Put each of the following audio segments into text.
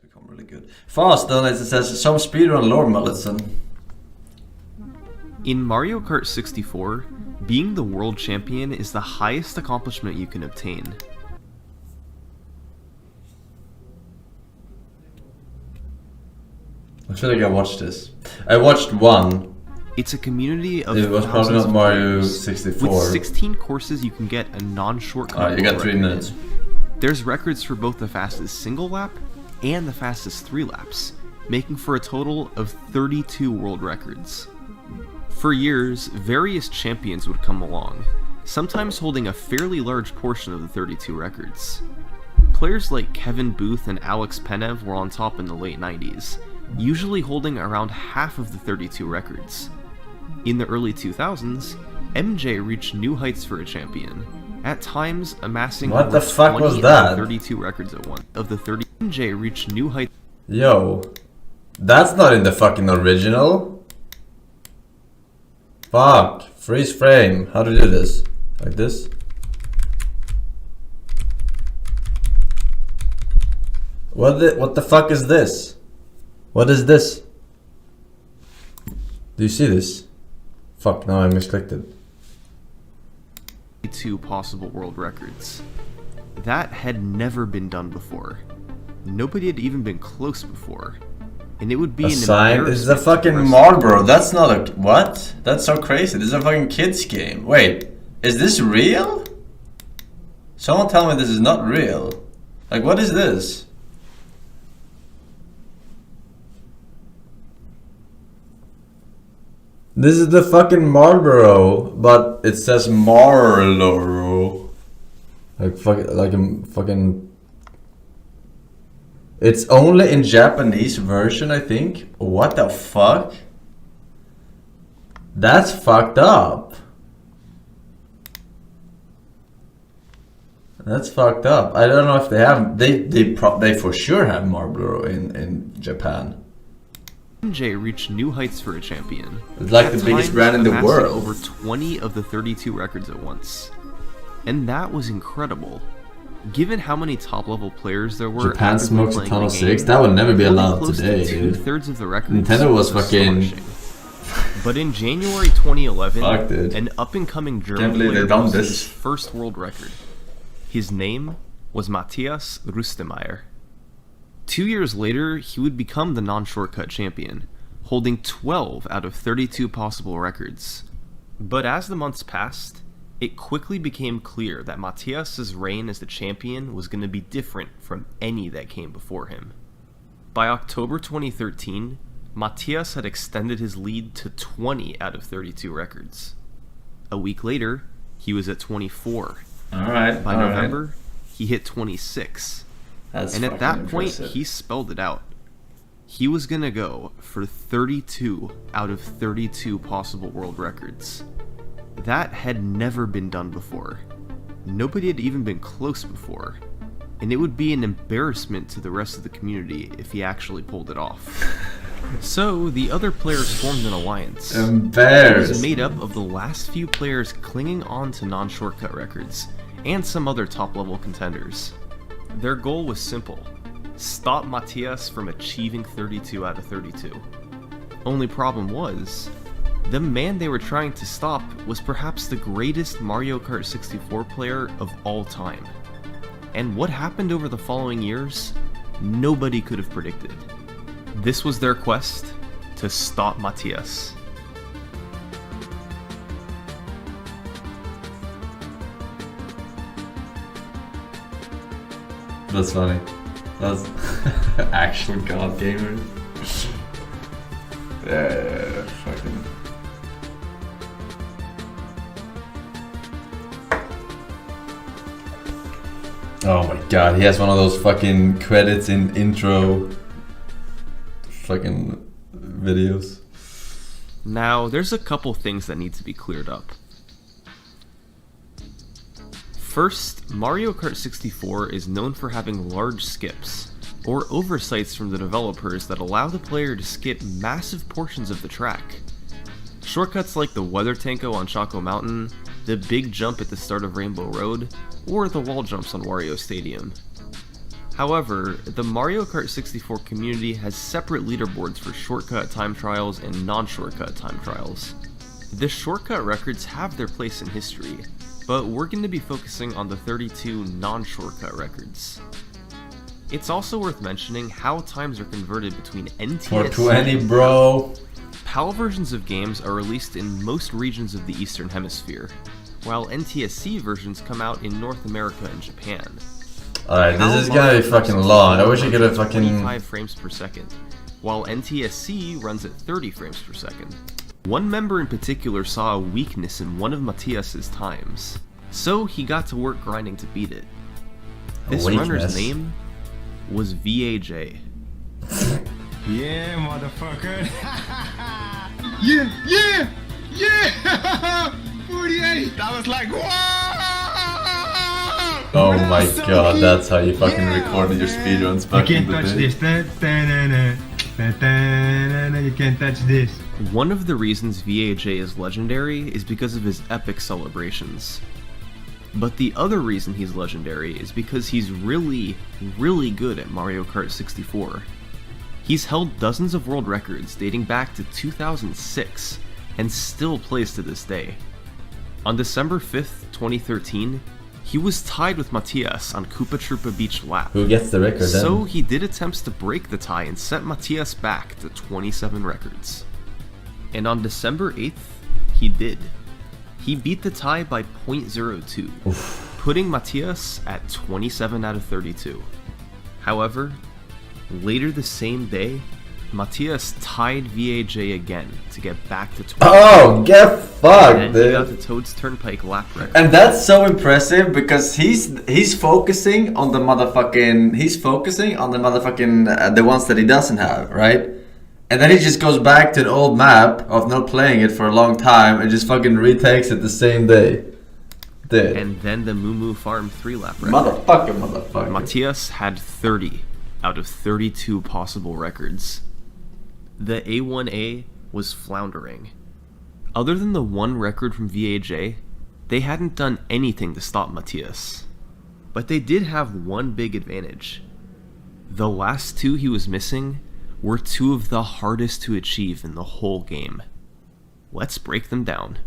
become really good. Fast then it says some speedrun lore medicine. In Mario Kart 64, being the world champion is the highest accomplishment you can obtain. I feel like I watched this. I watched one. It's a community of it was probably not Mario 64. With 16 courses, you can get a non-shortcut. You got 3 minutes. There's records for both the fastest single lap and the fastest 3 laps, making for a total of 32 world records. For years, various champions would come along, sometimes holding a fairly large portion of the 32 records. Players like Kevin Booth and Alex Penev were on top in the late 90s, usually holding around half of the 32 records. In the early 2000s, MJ reached new heights for a champion, at times amassing what over the fuck 20 was that? 32 records at once. Of the 30, MJ reached new heights. Yo, that's not in the fucking original. Fuck, freeze frame. How do you do this? Like this? What the fuck is this? What is this? Do you see this? Fuck, now I misclicked it. 2 possible world records. That had never been done before. Nobody had even been close before. And it would be an embarrassment. This is a fucking Marlboro. That's not a... What? That's so crazy. This is a fucking kids game. Wait, is this real? Someone tell me this is not real. Like, what is this? This is the fucking Marlboro, but it says Marlboro. Like fucking. It's only in Japanese version, I think. What the fuck? That's fucked up. That's fucked up. I don't know if they have. They for sure have Marlboro in Japan. MJ reached new heights for a champion. It's like the biggest brand in the world. Over 20 of the 32 records at once. And that was incredible. Given how many top-level players there were, Japan smokes a ton of 6. That would never be allowed today, dude. 2/3 of the records. Nintendo was fucking. But in January 2011, fuck, dude. An up-and-coming German player posted his first world record. His name was Matthias Rustemeyer. 2 years later, he would become the non-shortcut champion, holding 12 out of 32 possible records. But as the months passed, it quickly became clear that Matthias' reign as the champion was going to be different from any that came before him. By October 2013, Matthias had extended his lead to 20 out of 32 records. A week later, he was at 24. By November, he hit 26. And at that point, he spelled it out. He was going to go for 32 out of 32 possible world records. That had never been done before. Nobody had even been close before. And it would be an embarrassment to the rest of the community if he actually pulled it off. So, the other players formed an alliance. It was made up of the last few players clinging on to non-shortcut records, and some other top-level contenders. Their goal was simple: stop Matthias from achieving 32 out of 32. Only problem was, the man they were trying to stop was perhaps the greatest Mario Kart 64 player of all time. And what happened over the following years, nobody could have predicted. This was their quest to stop Matthias. That's funny. That's actual god gamers. Yeah, fucking. Oh my god, he has one of those fucking credits in intro fucking videos. Now, there's a couple things that need to be cleared up. First, Mario Kart 64 is known for having large skips, or oversights from the developers that allow the player to skip massive portions of the track. Shortcuts like the weather tanko on Choco Mountain, the big jump at the start of Rainbow Road, or the wall jumps on Wario Stadium. However, the Mario Kart 64 community has separate leaderboards for shortcut time trials and non-shortcut time trials. The shortcut records have their place in history, but we're going to be focusing on the 32 non-shortcut records. It's also worth mentioning how times are converted between NTSC 420, bro. PAL versions of games are released in most regions of the Eastern Hemisphere, while NTSC versions come out in North America and Japan. Alright, this is gonna be fucking long. I wish I could have fucking... 25 frames per second, while NTSC runs at 30 frames per second. One member in particular saw a weakness in one of Matthias's times, so he got to work grinding to beat it. This runner's name was VAJ. Yeah, motherfucker. Yeah! 48! That was like, whoa! Oh my god, that's how you fucking recorded your speedruns back in the day. You can't touch this. You can't touch this. One of the reasons VAJ is legendary is because of his epic celebrations. But the other reason he's legendary is because he's really, really good at Mario Kart 64. He's held dozens of world records dating back to 2006 and still plays to this day. On December 5th, 2013, he was tied with Matthias on Koopa Troopa Beach Lap. Who gets the record then? So he did attempts to break the tie and set Matthias back to 27 records. And on December 8th, he did. He beat the tie by 0.02, putting Matthias at 27 out of 32. However, later the same day, Matthias tied VAJ again to get back to 20. Oh, get fucked, and dude. he got the Toad's Turnpike lap record. And that's so impressive because he's focusing on the motherfucking the ones that he doesn't have, right? And then he just goes back to an old map of not playing it for a long time and just fucking retakes it the same day. Dude. And then the Moo Moo Farm 3-lap record. Motherfucker. Matthias had 30 out of 32 possible records. The A1A was floundering. Other than the one record from VAJ, they hadn't done anything to stop Matthias. But they did have one big advantage. The last two he was missing were two of the hardest to achieve in the whole game. Let's break them down.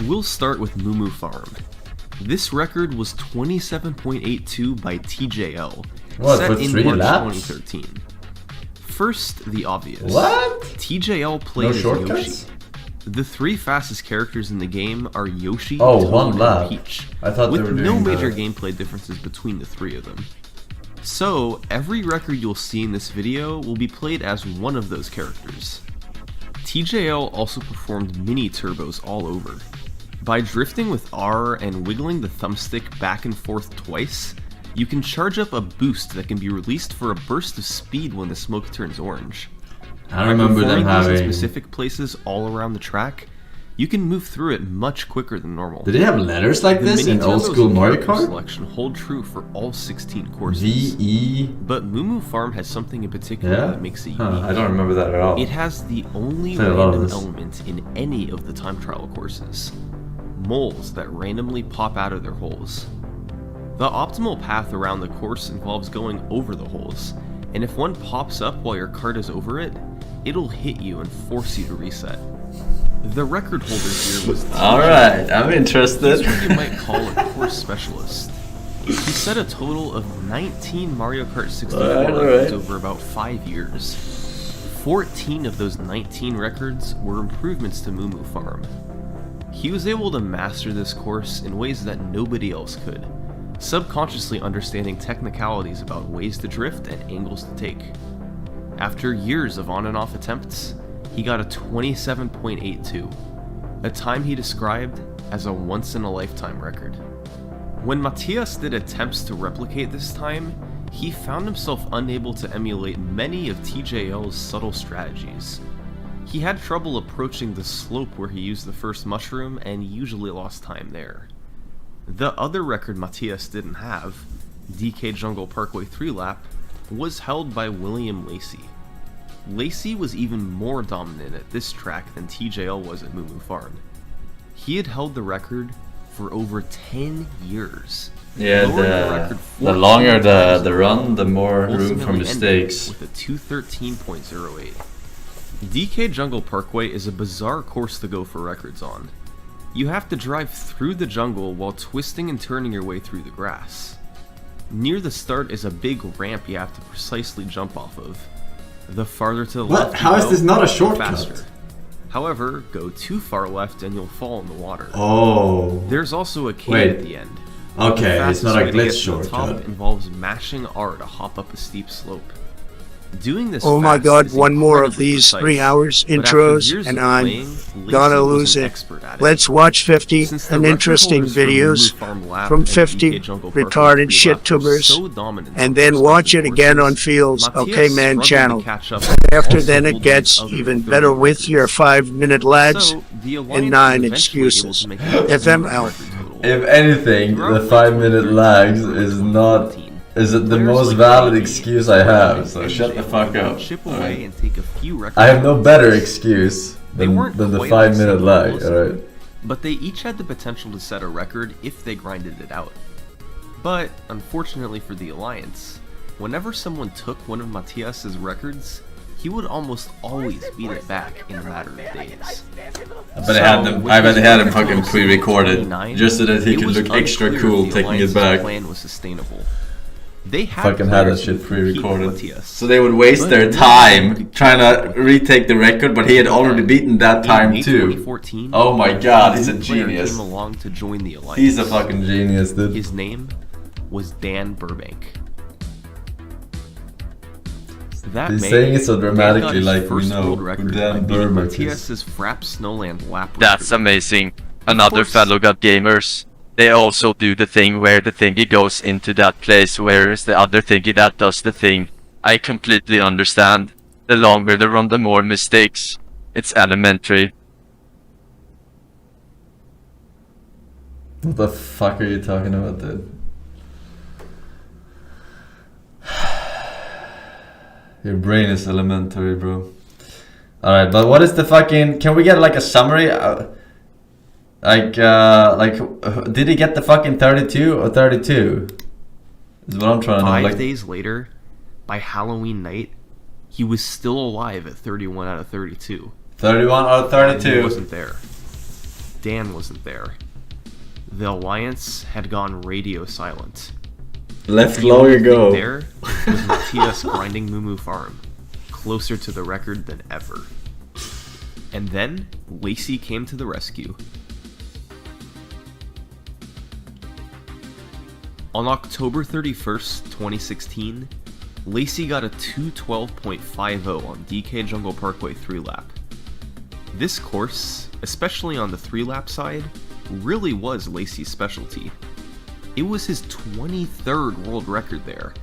We'll start with Moo Moo Farm. This record was 27.82 by TJL, set in March 2013. First, the obvious. What? TJL played as Yoshi. The three fastest characters in the game are Yoshi, one Toad, lap. and Peach, I thought with they were no doing major that. gameplay differences between the three of them. So, every record you'll see in this video will be played as one of those characters. TJL also performed mini turbos all over. By drifting with R and wiggling the thumbstick back and forth twice, you can charge up a boost that can be released for a burst of speed when the smoke turns orange. I remember them having... in specific places all around the track, you can move through it much quicker than normal. Did they have letters like this in old school Mario Kart? Selection hold true for all 16 courses. VE. But Moo Moo Farm has something in particular that makes it unique. I don't remember that at all. It has the only random element in any of the time trial courses. Moles that randomly pop out of their holes. The optimal path around the course involves going over the holes, and if one pops up while your cart is over it, it'll hit you and force you to reset. The record holder here was... Alright, I'm interested. He's what you might call a course specialist. He set a total of 19 Mario Kart 64 records over about 5 years. 14 of those 19 records were improvements to Moo Moo Farm. He was able to master this course in ways that nobody else could, subconsciously understanding technicalities about ways to drift and angles to take. After years of on and off attempts, he got a 27.82, a time he described as a once-in-a-lifetime record. When Matthias did attempts to replicate this time, he found himself unable to emulate many of TJL's subtle strategies. He had trouble approaching the slope where he used the first mushroom and usually lost time there. The other record Matthias didn't have, DK Jungle Parkway 3-lap, was held by William Lacey. Lacey was even more dominant at this track than TJL was at Moo Moo Farm. He had held the record for over 10 years. Yeah, lowering the record the longer 14 the run, the more room for ultimately mistakes. ending with a 213.08. DK Jungle Parkway is a bizarre course to go for records on. You have to drive through the jungle while twisting and turning your way through the grass. Near the start is a big ramp you have to precisely jump off of. The farther to the left you How is go, this not a the shortcut? faster. However, go too far left and you'll fall in the water. Oh. There's also a cave Wait. at the end. Okay, The it's not fastest a way to get glitch to the top shortcut. involves mashing R to hop up a steep slope. Doing this Oh my fast god, is one more of incredibly these precise, 3 hours but after intros years and of I'm playing, gonna Lacey was lose an it. expert at it. Let's watch 50 Since the and record interesting holders for Moo Moo videos Farm Lap from and 50 DK Jungle Parkway retarded 3 shit Lap were tubers, so dominant on and their then watch it respective again on courses, Feels Matthias Okay Man struggled to channel. catch up After also then it holding gets other even 30 better with your records. 5-minute lads So, the Alliance and was 9 eventually able to excuses. make a FML. record total. If anything, Throughout the late 5-minute 2013 lags and early is not 2014, is it the players most like valid Rivalry, excuse I have, so and shut the fuck up. chip away Alright. and take a few records. I have no better excuse They than weren't the quite on the 5-minute same lag, level as alright? but they each had the potential to set a record if they grinded it out. But, unfortunately for the Alliance, whenever someone took one of Matthias's records, he would almost always beat it back in a matter of days. I bet they had him fucking pre-recorded, just so that he could look extra cool taking it back. Plan was sustainable. They had Fucking had that players shit who could compete with pre-recorded. Matthias. So they would waste their time trying to retake the record, but he had already beaten that time In too. 2014, Oh my god, he's a new player genius. Came along to join the Alliance. He's a fucking genius, dude. His name was Dan Burbank. That He's May, saying it so Dan dramatically, got his like we first know world who record Dan by beating Burbank is. Matthias's Frapp Snowland lap record. That's amazing. Another course. fellow God gamers. They also do the thing where the thingy goes into that place, whereas the other thingy that does the thing. I completely understand. The longer the run, the more mistakes. It's elementary. What the fuck are you talking about, dude? Your brain is elementary, bro. Alright, but what is the fucking... Can we get like a summary? Did he get the fucking 32 or 32? Is what I'm trying to know. 5 Like, days later, by Halloween night, he was still alive at 31 out of 32. 31 out of Dan 32. wasn't there. Dan wasn't there. The Alliance had gone radio silent. Left The long only ago. thing there was Matthias grinding Moo Moo Farm, closer to the record than ever. And then, Lacey came to the rescue. On October 31st, 2016, Lacey got a 212.50 on DK Jungle Parkway 3-lap. This course, especially on the 3-lap side, really was Lacey's specialty. It was his 23rd world record there,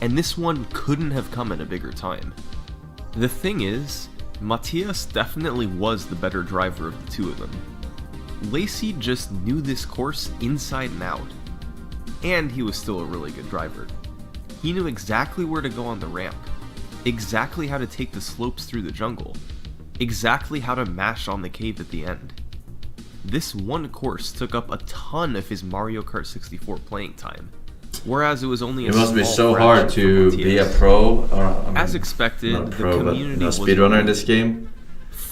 and this one couldn't have come at a bigger time. The thing is, Matthias definitely was the better driver of the two of them. Lacey just knew this course inside and out, and he was still a really good driver. He knew exactly where to go on the ramp, exactly how to take the slopes through the jungle, exactly how to mash on the cave at the end. This one course took up a ton of his Mario Kart 64 playing time, whereas it was only a It must be small so fraction hard for to be a Matthias. pro. Or, As expected, not the pro, but community a was speedrunner in this game.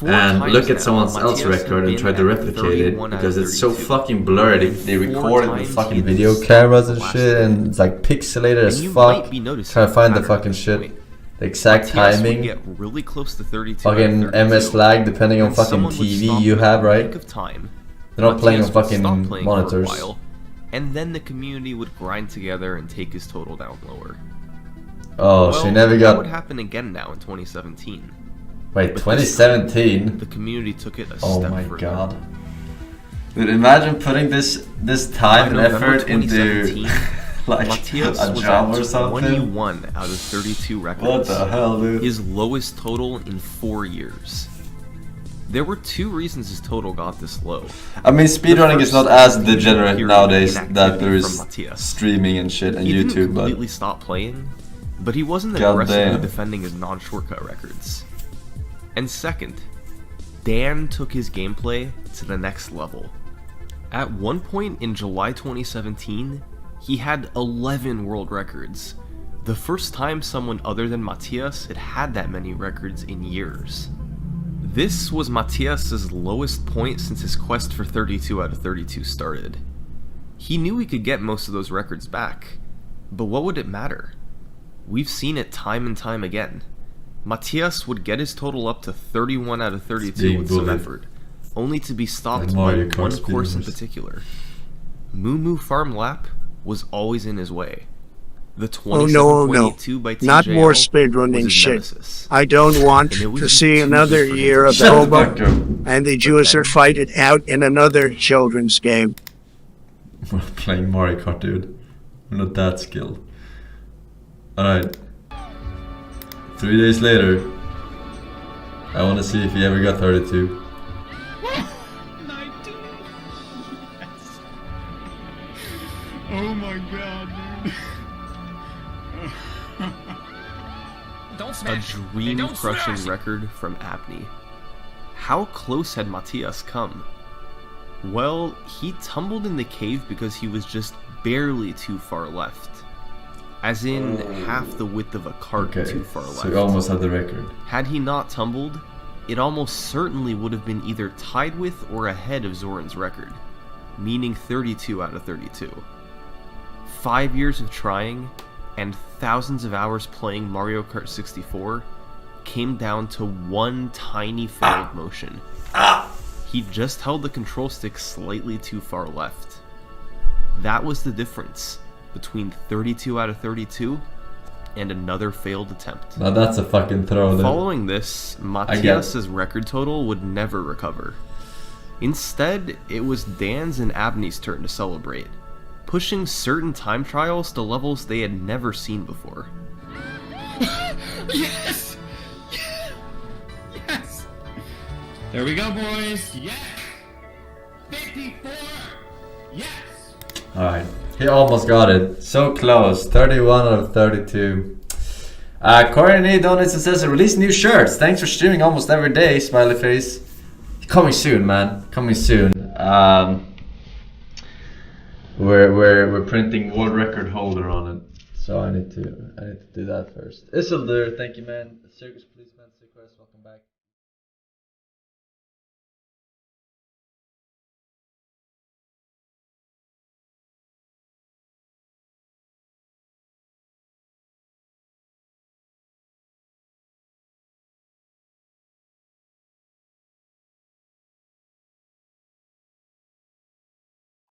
And look at someone else's record and try to replicate it because it's so fucking blurry. They record it with fucking video cameras and shit, and it's like pixelated as fuck. Try to find the fucking shit, the exact timing. Get really close to 32 Fucking MS lag depending on fucking TV you have, right? They're not playing on fucking monitors. And then the community would grind together and take his total down lower. Oh, Well, she never that would got. happen again now in 2017. Wait, But this time, 2017. The community took it a Oh step my further. god. Dude, imagine putting this time and By November effort into 2017, like Matthias a was job at or something. 21 out of 32 records. What the hell, dude? His lowest total in 4 years. There were 2 reasons his total got this low. I mean, speedrunning is not as The degenerate period nowadays inactivity that from there's Matthias. streaming and shit and He didn't YouTube, but completely stop playing, but he wasn't God aggressively damn. defending his non-shortcut records. And second, Dan took his gameplay to the next level. At one point in July 2017, He had 11 world records. The first time someone other than Matthias had that many records in years. This was Matthias's lowest point since his quest for 32 out of 32 started. He knew he could get most of those records back, but what would it matter? We've seen it time and time again. Matthias would get his total up to 31 out of 32 with some effort, only to be stopped by one course in particular. Moo Moo Farm lap was always in his way. The 27.82 by TJL not more speedrunning shit. Nemesis. I don't want to see another year of Hobo and the Jews are fighting out in another children's game. We're playing Mario Kart, dude. We're not that skilled. Alright. 3 days later. I want to see if he ever got 32. 19. Yes. Oh my god, dude. A dream-crushing record from Abney. How close had Matthias come? Well, he tumbled in the cave because he was just barely too far left. As in, half the width of a cart too far left. So he almost had the record. Had he not tumbled, it almost certainly would have been either tied with or ahead of Zoran's record, meaning 32 out of 32. 5 years of trying, and thousands of hours playing Mario Kart 64 came down to one tiny failed motion. He just held the control stick slightly too far left. That was the difference between 32 out of 32 and another failed attempt. Now that's a fucking throw then. Following this, Matthias's record total would never recover. Instead, it was Dan's and Abney's turn to celebrate, pushing certain time trials to levels they had never seen before. Yes! Yes! There we go, boys! Yes! 54! Yes! Alright. He almost got it. So close. 31 out of 32. Courtney donates and says, release new shirts. Thanks for streaming almost every day, smiley face. Coming soon, man. Coming soon. We're printing world record holder on it. So I need to do that first. Isildur, thank you, man. Circus Policeman, Circus, welcome back.